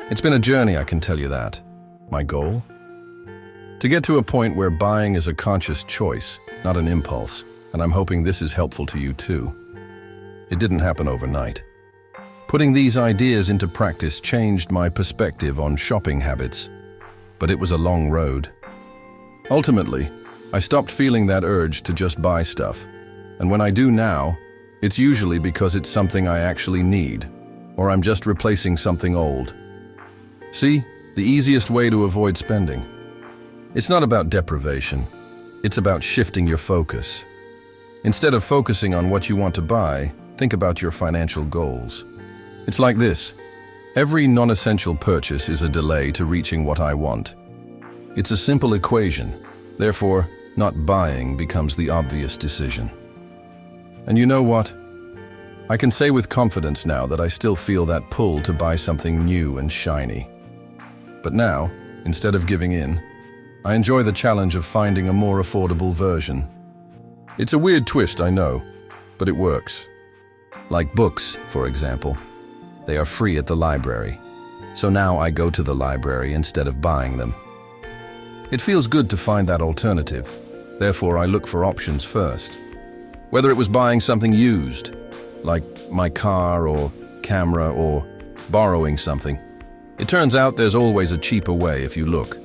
It's been a journey, I can tell you that. My goal? To get to a point where buying is a conscious choice, not an impulse, and I'm hoping this is helpful to you too. It didn't happen overnight. Putting these ideas into practice changed my perspective on shopping habits, but it was a long road. Ultimately, I stopped feeling that urge to just buy stuff, and when I do now, it's usually because it's something I actually need, or I'm just replacing something old. See, the easiest way to avoid spending. It's not about deprivation, it's about shifting your focus. Instead of focusing on what you want to buy, think about your financial goals. It's like this. Every non-essential purchase is a delay to reaching what I want. It's a simple equation. Therefore, not buying becomes the obvious decision. And you know what? I can say with confidence now that I still feel that pull to buy something new and shiny. But now, instead of giving in, I enjoy the challenge of finding a more affordable version. It's a weird twist, I know, but it works. Like books, for example. They are free at the library. So now I go to the library instead of buying them. It feels good to find that alternative. Therefore, I look for options first. Whether it was buying something used, like my car or camera, or borrowing something, it turns out there's always a cheaper way if you look.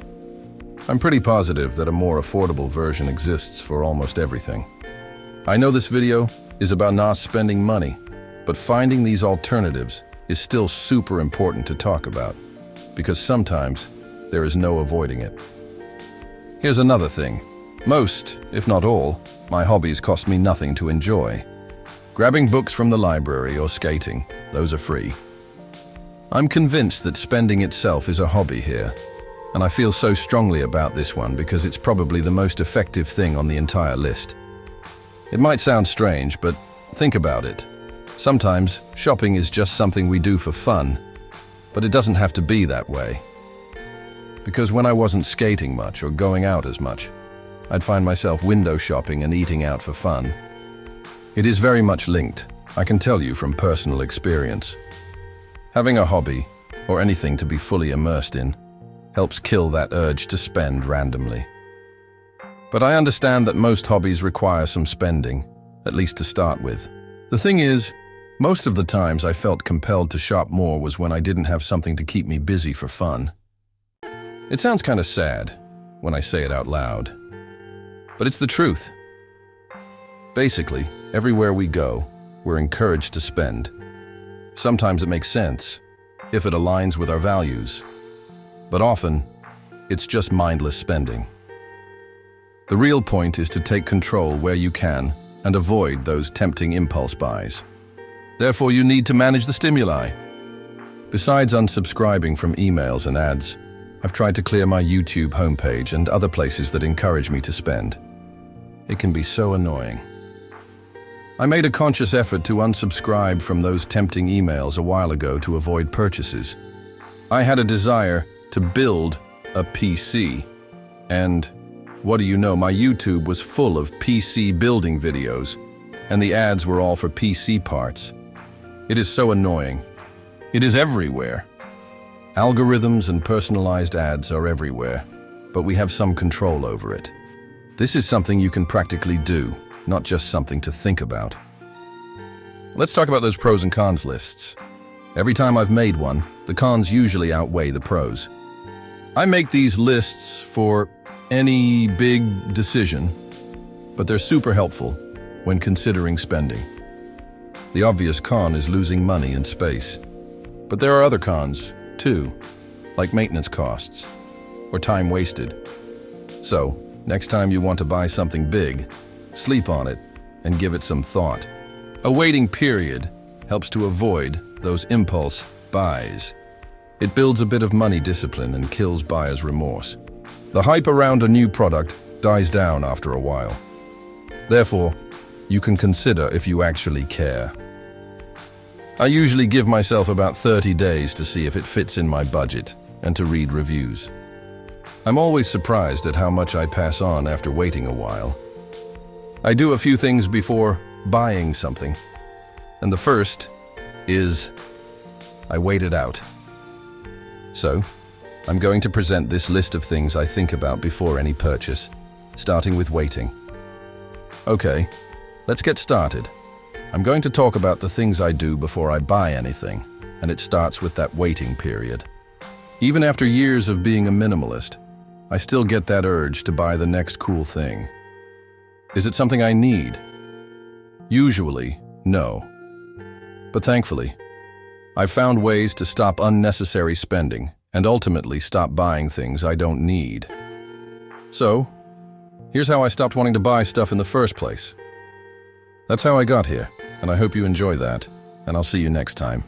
I'm pretty positive that a more affordable version exists for almost everything. I know this video is about not spending money, but finding these alternatives is still super important to talk about, because sometimes there is no avoiding it. Here's another thing. Most, if not all, my hobbies cost me nothing to enjoy. Grabbing books from the library or skating, those are free. I'm convinced that spending itself is a hobby here, and I feel so strongly about this one because it's probably the most effective thing on the entire list. It might sound strange, but think about it. Sometimes shopping is just something we do for fun, but it doesn't have to be that way. Because when I wasn't skating much or going out as much, I'd find myself window shopping and eating out for fun. It is very much linked, I can tell you from personal experience. Having a hobby, or anything to be fully immersed in, helps kill that urge to spend randomly. But I understand that most hobbies require some spending, at least to start with. The thing is, most of the times I felt compelled to shop more was when I didn't have something to keep me busy for fun. It sounds kind of sad when I say it out loud, but it's the truth. Basically, everywhere we go, we're encouraged to spend. Sometimes it makes sense, if it aligns with our values, but often, it's just mindless spending. The real point is to take control where you can and avoid those tempting impulse buys. Therefore, you need to manage the stimuli. Besides unsubscribing from emails and ads, I've tried to clear my YouTube homepage and other places that encourage me to spend. It can be so annoying. I made a conscious effort to unsubscribe from those tempting emails a while ago to avoid purchases. I had a desire to build a PC, and what do you know, my YouTube was full of PC building videos, and the ads were all for PC parts. It is so annoying. It is everywhere. Algorithms and personalized ads are everywhere, but we have some control over it. This is something you can practically do, not just something to think about. Let's talk about those pros and cons lists. Every time I've made one, the cons usually outweigh the pros. I make these lists for any big decision, but they're super helpful when considering spending. The obvious con is losing money and space, but there are other cons, too, like maintenance costs or time wasted. So, next time you want to buy something big, sleep on it and give it some thought. A waiting period helps to avoid those impulse buys. It builds a bit of money discipline and kills buyer's remorse. The hype around a new product dies down after a while. Therefore, you can consider if you actually care. I usually give myself about 30 days to see if it fits in my budget and to read reviews. I'm always surprised at how much I pass on after waiting a while. I do a few things before buying something, and the first is I wait it out. So, I'm going to present this list of things I think about before any purchase, starting with waiting. Okay, let's get started. I'm going to talk about the things I do before I buy anything, and it starts with that waiting period. Even after years of being a minimalist, I still get that urge to buy the next cool thing. Is it something I need? Usually, no. But thankfully, I've found ways to stop unnecessary spending and ultimately stop buying things I don't need. So, here's how I stopped wanting to buy stuff in the first place. That's how I got here, and I hope you enjoy that, and I'll see you next time.